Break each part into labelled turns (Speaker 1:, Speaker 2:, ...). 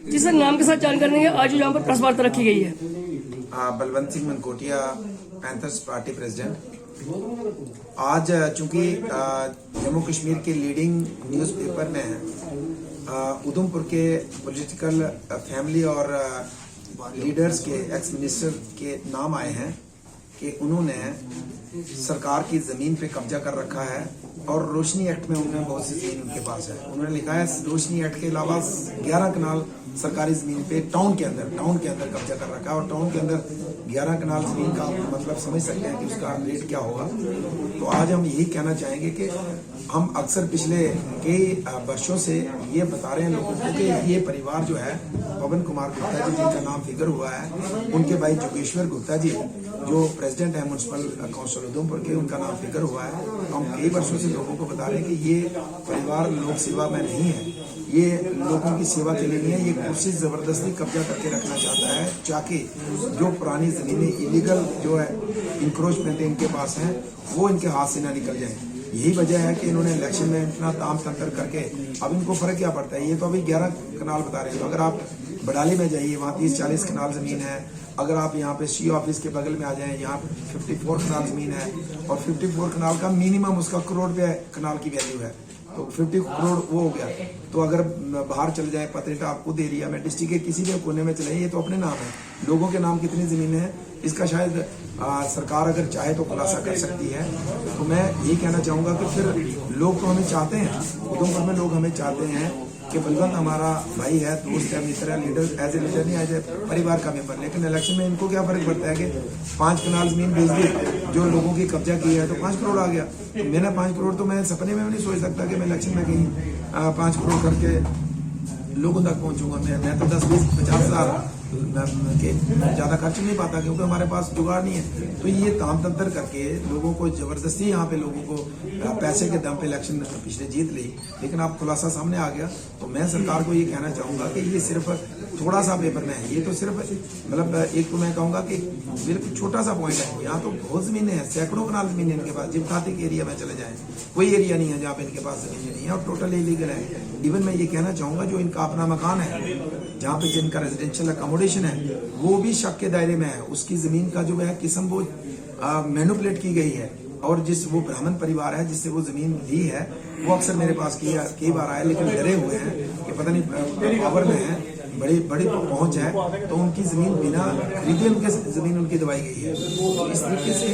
Speaker 1: जी sir, नाम के साथ जानकारी देंगे। आज जो यहाँ पर प्रेस वार्ता रखी गई है,
Speaker 2: Balwant Singh Mankotia, panthers party president. आज चूंकि जम्मू कश्मीर के लीडिंग न्यूज़पेपर में उधमपुर के पॉलिटिकल फैमिली और लीडर्स के एक्स मिनिस्टर के नाम आए हैं कि उन्होंने सरकार की जमीन पे कब्जा कर रखा है और रोशनी एक्ट में उन्होंने बहुत सी जमीन उनके पास है। उन्होंने लिखा है रोशनी एक्ट के अलावा 11 कनाल सरकारी जमीन पे टाउन के अंदर कब्जा कर रखा है और टाउन के अंदर 11 कनाल जमीन का मतलब समझ सकते हैं कि उसका रेट क्या होगा। तो आज हम यही कहना चाहेंगे कि हम अक्सर पिछले कई वर्षों से ये बता रहे हैं लोगों को कि ये परिवार जो है पवन कुमार गुप्ता जी जिनका नाम फिगर हुआ है, उनके भाई जोगेश्वर गुप्ता जी जो प्रेसिडेंट है म्युनिसिपल काउंसिल उधमपुर के, उनका नाम फिगर हुआ है। हम कई वर्षों से लोगों को बता रहे हैं कि ये परिवार लोक सेवा में नहीं है, ये लोगों की सेवा के लिए नहीं है, ये कुर्सी जबरदस्ती कब्जा करके रखना चाहता है ताकि जो पुरानी जमीनें इलीगल जो है इंक्रोचमेंट इनके पास है वो इनके हाथ से ना निकल जाए। यही वजह है कि इन्होंने इलेक्शन में इतना ताम तंत्र करके अब इनको फर्क क्या पड़ता है। ये तो अभी 11 कनाल बता रहे हैं, तो अगर आप बडाली में जाइए वहाँ 30-40 कनाल जमीन है। अगर आप यहाँ पे सी ऑफिस के बगल में आ जाएं, यहाँ 54 कनाल जमीन है और 54 कनाल का मिनिमम उसका करोड़ रुपये कनाल की वैल्यू है, तो 50 करोड़ वो हो गया। तो अगर बाहर चल जाए पत्नीटॉप खुद एरिया में डिस्ट्रिक्ट के किसी भी कोने में चले, ये तो अपने नाम है, लोगों के नाम कितनी जमीनें हैं इसका शायद सरकार अगर चाहे तो खुलासा कर सकती है। तो मैं यही कहना चाहूंगा कि फिर लोग तो हमें चाहते हैं, उधमपुर में लोग हमें चाहते हैं कि बलवंत हमारा भाई है, दोस्त है, मित्र है, लीडर एज ए लीडर नहीं एज ए परिवार का मेंबर। लेकिन इलेक्शन में इनको क्या फर्क पड़ता है कि 5 कनाल जमीन बेच दी जो लोगों की कब्जा की है तो 5 करोड़ आ गया। तो मैंने 5 करोड़ तो मैं सपने में भी नहीं सोच सकता कि मैं इलेक्शन में कहीं 5 करोड़ करके लोगों तक पहुंचूंगा। मैं तो 10-20-50 हजार के ज्यादा खर्च नहीं पाता क्योंकि हमारे पास जुगाड़ नहीं है। तो ये ताम तंत्र करके लोगों को जबरदस्ती यहाँ पे लोगों को पैसे के दम पे इलेक्शन पिछले जीत ली, लेकिन अब खुलासा सामने आ गया। तो मैं सरकार को ये कहना चाहूंगा कि ये सिर्फ थोड़ा सा पेपर में है, ये तो सिर्फ मतलब एक तो मैं कहूंगा कि बिल्कुल छोटा सा पॉइंट है। यहाँ तो बहुत जमीनें हैं, सैकड़ों कनाल जमीन है इनके पास। जिमखाती के एरिया में चले जाए कोई एरिया नहीं है जहाँ पे इनके पास जमीनें नहीं है और टोटल इलीगल है। इवन मैं ये कहना चाहूंगा जो इनका अपना मकान है जहाँ पे जिनका रेजिडेंशियल अकोमोडेशन है वो भी शक के दायरे में है। उसकी जमीन का जो है किस्म वो मैनिपुलेट की गई है और जिस वो ब्राह्मण परिवार है जिससे वो जमीन ली है वो अक्सर मेरे पास कई बार आए, लेकिन डरे हुए हैं कि पता नहीं पावर में है, बड़ी पहुंच है, तो उनकी जमीन बिना खरीदे उनके जमीन उनकी दबाई गई है। तो इस तरीके से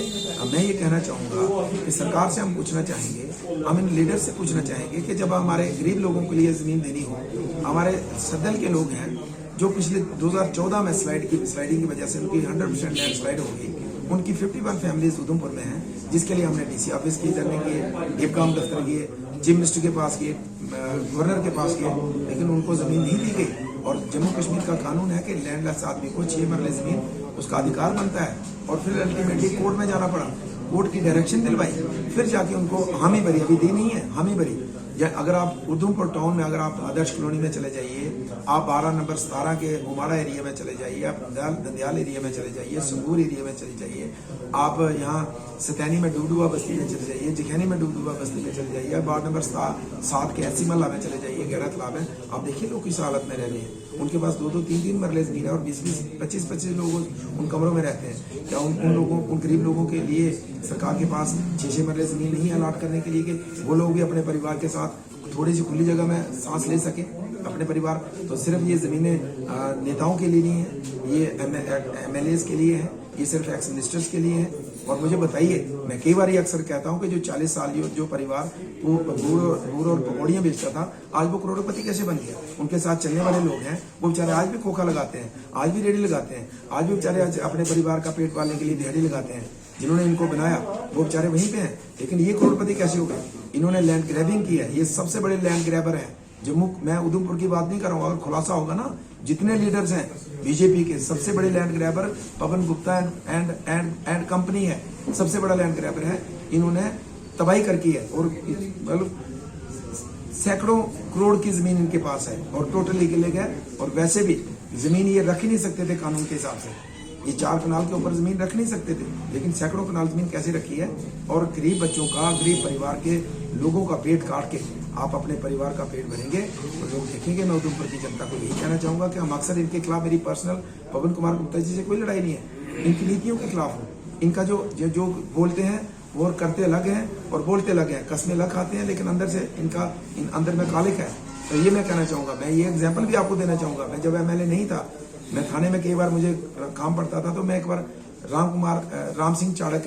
Speaker 2: मैं ये कहना चाहूंगा कि सरकार से हम पूछना चाहेंगे, हम इन लीडर से पूछना चाहेंगे कि जब हमारे गरीब लोगों के लिए जमीन देनी हो, हमारे सदल के लोग हैं जो पिछले 2014 में स्लाइडिंग की वजह से उनकी 100% लैंड स्लाइड हो गई, उनकी 51 फैमिलीज उधमपुर में हैं, जिसके लिए हमने डीसी ऑफिस की धरने किए, डिपकाम दफ्तर किए, चीफ मिनिस्टर के पास किए, गवर्नर के पास किए, लेकिन उनको जमीन नहीं दी गई। और जम्मू कश्मीर का कानून है कि लैंडलेस आदमी को 6 मरले जमीन उसका अधिकार बनता है। और फिर अल्टीमेटली कोर्ट में जाना पड़ा, कोर्ट की डायरेक्शन दिलवाई, फिर जाके उनको हामी भरी, अभी दी नहीं है हामी भरी। या अगर आप उधमपुर टाउन में अगर आप आदर्श कॉलोनी में चले जाइए, आप 12 नंबर 17 के उमाड़ा एरिया में चले जाइए, आप दंदयाल एरिया में चले जाइए, संगूर एरिया में चले जाइए, आप यहाँ सतैनी में डूबडुआ बस्ती में चले जाइए, जिखैनी में डूबडुआ बस्ती में चले जाइए, वार्ड नंबर 7 के ऐसी महला में चले जाइए, गहरा तालाब है, आप देखिए लोग किस हालत में रह रहे हैं। उनके पास 2-2, 3-3 मरले जमीन है और 20-20, 25-25 लोग उन कमरों में रहते हैं। क्या उन गरीब लोगों के लिए सरकार के पास 6-6 मरले जमीन नहीं अलाट करने के लिए कि वो लोग भी अपने परिवार के साथ थोड़ी सी खुली जगह में सांस ले सके अपने परिवार? तो सिर्फ ये जमीनें नेताओं के लिए नहीं है, ये MLAs के लिए है, ये सिर्फ एक्स मिनिस्टर्स के लिए है। और मुझे बताइए, मैं कई बार ये अक्सर कहता हूँ कि जो 40 साल जो परिवार वो गुड़ और पकौड़ियाँ बेचता था, आज वो करोड़पति कैसे बन गया? उनके साथ चलने वाले लोग हैं वो बेचारे आज भी खोखा लगाते हैं, आज भी रेडी लगाते हैं, आज भी बेचारे अपने परिवार का पेट पालने के लिए दिहाड़ी लगाते हैं। जिन्होंने इनको बनाया वो बेचारे वहीं पे हैं, लेकिन ये करोड़पति कैसे हो गए? इन्होंने लैंड ग्रैबिंग की है, ये सबसे बड़े लैंड ग्रैबर हैं। मैं उधमपुर की बात नहीं कर रहा हूँ, अगर खुलासा होगा ना, जितने लीडर्स हैं बीजेपी के, सबसे बड़े land grabber Pawan Gupta and company है, सबसे बड़ा लैंड ग्रैबर है। इन्होंने तबाही कर की है और मतलब सैकड़ों करोड़ की जमीन इनके पास है और टोटली लीगल है। और वैसे भी जमीन ये रख ही नहीं सकते थे कानून के हिसाब से, ये 4 कनाल के ऊपर जमीन रख नहीं सकते थे, लेकिन सैकड़ों कनाल जमीन कैसे रखी है। और गरीब बच्चों का, गरीब परिवार के लोगों का पेट काट के आप अपने परिवार का पेट भरेंगे तो लोग देखेंगे। मैं उधमपुर की जनता को यही कहना चाहूंगा कि हम अक्सर इनके खिलाफ, मेरी पर्सनल पवन कुमार गुप्ता जी से कोई लड़ाई नहीं है, इनकी नीतियों के खिलाफ हूँ। इनका जो बोलते हैं वो करते अलग हैं और बोलते अलग हैं, कसमें अलग खाते हैं, लेकिन अंदर से इनका अंदर में कालिक है। तो ये मैं कहना चाहूंगा। मैं ये एग्जाम्पल भी आपको देना चाहूंगा। मैं जब MLA नहीं था, मैं थाने में कई बार मुझे काम पड़ता था, तो मैं एक बार राम सिंह चाड़क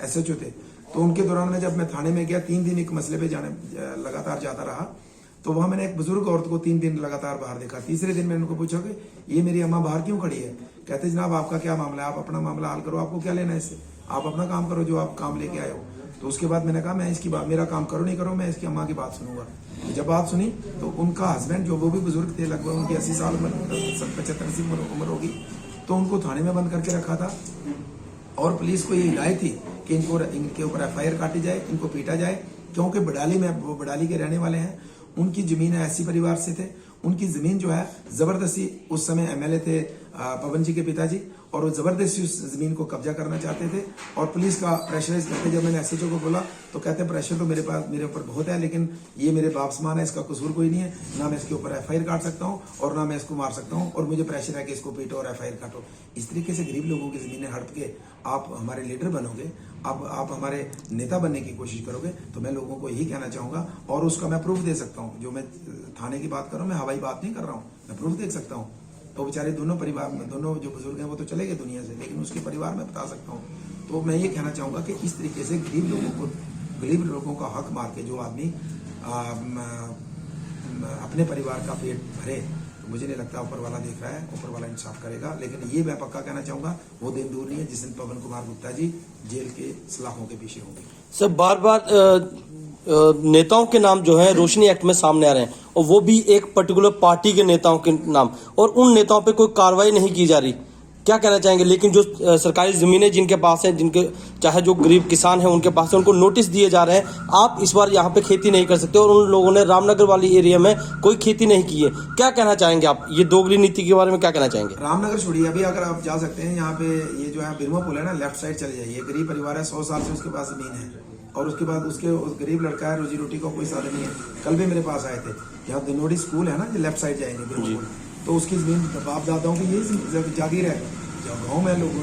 Speaker 2: SHO थे, तो उनके दौरान में जब मैं थाने में गया 3 दिन एक मसले पे लगातार जाता रहा, तो वहां मैंने एक बुजुर्ग औरत को 3 दिन लगातार बाहर देखा। तीसरे दिन मैंने उनको पूछा कि ये मेरी अम्मा बाहर क्यों खड़ी है? कहते जनाब आपका क्या मामला है, आप अपना मामला हल करो, आपको क्या लेना है इससे, आप अपना काम करो जो आप काम लेके आए हो। तो उसके बाद मैंने कहा मैं इसकी बात, मेरा काम करो नहीं करो, मैं इसकी अम्मा की बात सुनूंगा। जब बात सुनी तो उनका हस्बैंड, जो वो भी बुजुर्ग थे, लगभग उनकी 80 साल 75-80 उम्र होगी, तो उनको थाने में बंद करके रखा था और पुलिस को ये हिदायत थी कि इनके ऊपर FIR काटी जाए, इनको पीटा जाए, क्योंकि बडाली में, वो बडाली के रहने वाले हैं, उनकी जमीन ऐसी परिवार से थे, उनकी जमीन जो है जबरदस्ती, उस समय MLA थे पवन जी के पिताजी, और वो जबरदस्ती उस जमीन को कब्जा करना चाहते थे और पुलिस का प्रेशराइज करके जब मैंने SHO को बोला तो कहते प्रेशर तो मेरे ऊपर बहुत है, लेकिन ये मेरे बाप समान है, इसका कसूर कोई नहीं है, ना मैं इसके ऊपर FIR काट सकता हूँ और ना मैं इसको मार सकता हूँ, और मुझे प्रेशर है कि इसको पीटो और FIR काटो। इस तरीके से गरीब लोगों की जमीनें हड़प के आप हमारे लीडर बनोगे, आप हमारे नेता बनने की कोशिश करोगे, तो मैं लोगों को यही कहना चाहूंगा और उसका मैं प्रूफ दे सकता हूँ। जो मैं थाने की बात कर रहा हूँ, मैं हवाई बात नहीं कर रहा हूँ, मैं प्रूफ देख सकता हूँ। तो बेचारे दोनों परिवार में, दोनों जो बुजुर्ग हैं वो तो चले गए दुनिया से, लेकिन उसके परिवार में बता सकता हूँ। तो मैं ये कहना चाहूंगा कि इस तरीके से गरीब लोगों का हक मार के जो आदमी अपने परिवार का पेट भरे, तो मुझे नहीं लगता ऊपर वाला देख रहा है, ऊपर वाला इंसाफ करेगा। लेकिन ये मैं पक्का कहना चाहूंगा, वो दिन दूर नहीं है जिस दिन पवन कुमार गुप्ता जी जेल के सलाखों के पीछे होंगे।
Speaker 3: सर बार बार नेताओं के नाम जो है रोशनी एक्ट में सामने आ रहे हैं, और वो भी एक पर्टिकुलर पार्टी के नेताओं के नाम, और उन नेताओं पे कोई कार्रवाई नहीं की जा रही, क्या कहना चाहेंगे? लेकिन जो सरकारी जमीनें जिनके पास हैं, जिनके चाहे जो गरीब किसान हैं उनके पास है, उनको नोटिस दिए जा रहे हैं, आप इस बार यहाँ पे खेती नहीं कर सकते, और उन लोगों ने रामनगर वाली एरिया में कोई खेती नहीं की है। क्या कहना चाहेंगे आप ये दोगली नीति के बारे में, क्या कहना चाहेंगे?
Speaker 2: रामनगर छोड़िए, अभी अगर आप जा सकते हैं यहाँ पे, ये जो है बिरमा पुल है ना, लेफ्ट साइड चले जाइए, गरीब परिवार है, 100 साल से उसके पास जमीन है, और उसके बाद उसके गरीब लड़का है, रोजी रोटी का कोई साधन नहीं है। कल भी मेरे पास आए थे, यहाँ दिनोड़ी स्कूल है ना, जो लेफ्ट साइड जाएंगे बिरमा पुल, तो उसकी जमीन बाप दादाओं की यही जागीर है। जब गाँव में लोग,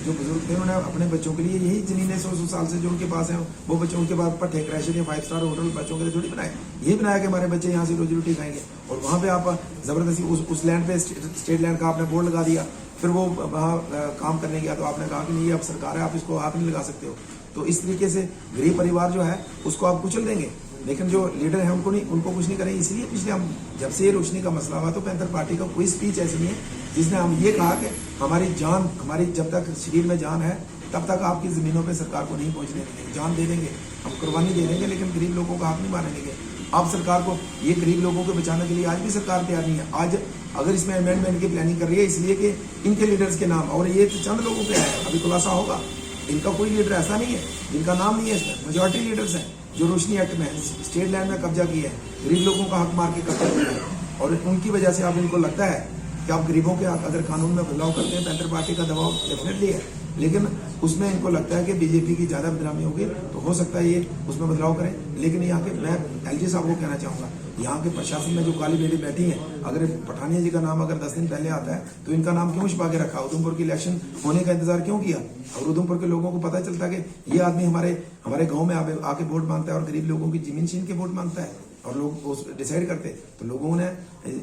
Speaker 2: जो बुजुर्ग थे, उन्होंने अपने बच्चों के लिए यही जमीनें 100 साल से जो उनके पास है, वो बच्चों उनके बाद पट्टे क्रैशर या 5 स्टार होटल बच्चों के लिए थोड़ी बनाए, यही बनाया कि हमारे बच्चे यहाँ से रोजी रोटी खाएंगे। और वहाँ पे आप जबरदस्ती उस लैंड पे, स्टेट लैंड का आपने बोर्ड लगा दिया, फिर वो वहाँ काम करने गया तो आपने कहा कि नहीं, ये अब सरकार है, आप इसको आप नहीं लगा सकते हो। तो इस तरीके से गरीब परिवार जो है उसको आप कुचल देंगे, लेकिन जो लीडर है उनको कुछ नहीं करेंगे। इसलिए पिछले हम जब से ये रोशनी का मसला हुआ तो पैंथर पार्टी का कोई स्पीच ऐसी नहीं है जिसने हम ये कहा कि हमारी जान, हमारी जब तक शरीर में जान है तब तक आपकी जमीनों पे सरकार को नहीं पहुंचने देंगे, जान दे देंगे, हम कुर्बानी दे देंगे, लेकिन गरीब लोगों का हक नहीं माने देंगे। आप सरकार को, ये गरीब लोगों को बचाने के लिए आज भी सरकार तैयार नहीं है। आज अगर इसमें अमेंडमेंट की प्लानिंग कर रही है इसलिए कि इनके लीडर्स के नाम, और ये तो चंद लोगों पे है, अभी खुलासा होगा, इनका कोई लीडर ऐसा नहीं है जिनका नाम नहीं है इसमें। मेजॉरिटी लीडर्स हैं जो रोशनी एक्ट में स्टेट लैंड में कब्जा किए हैं, गरीब लोगों का हक मार के कब्जा किया है, और उनकी वजह से आप इनको लगता है कि आप गरीबों के अगर कानून में बदलाव करते हैं, पैंथर पार्टी का दबाव डेफिनेटली है, लेकिन उसमें इनको लगता है कि बीजेपी की ज्यादा बदनामी होगी, तो हो सकता है ये उसमें बदलाव करें। लेकिन यहाँ के, मैं LG साहब को कहना चाहूंगा, यहाँ के प्रशासन में जो काली बेटी बैठी है, अगर पठानिया जी का नाम अगर 10 दिन पहले आता है तो इनका नाम क्यों छुपा के रखा? उधमपुर की इलेक्शन होने का इंतजार क्यों किया? और उधमपुर के लोगों को पता चलता कि ये आदमी हमारे गाँव में आके वोट मांगता है और गरीब लोगों की जमीन छीन के वोट मांगता है, और लोग डिसाइड करते। तो लोगों ने,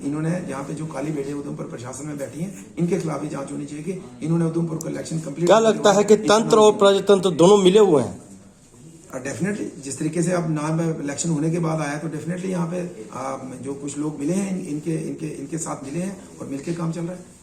Speaker 2: इन्होंने यहाँ पे जो काली बेटे उधमपुर प्रशासन में बैठी हैं, इनके खिलाफ भी जांच होनी चाहिए कि इन्होंने उधमपुर को इलेक्शन कंप्लीट।
Speaker 3: क्या लगता है कि तंत्र और प्रजातंत्र दोनों मिले हुए हैं?
Speaker 2: डेफिनेटली, जिस तरीके से अब नाम इलेक्शन होने के बाद आया, तो डेफिनेटली यहाँ पे जो कुछ लोग मिले हैं इनके साथ मिले हैं और मिलके काम चल रहा है।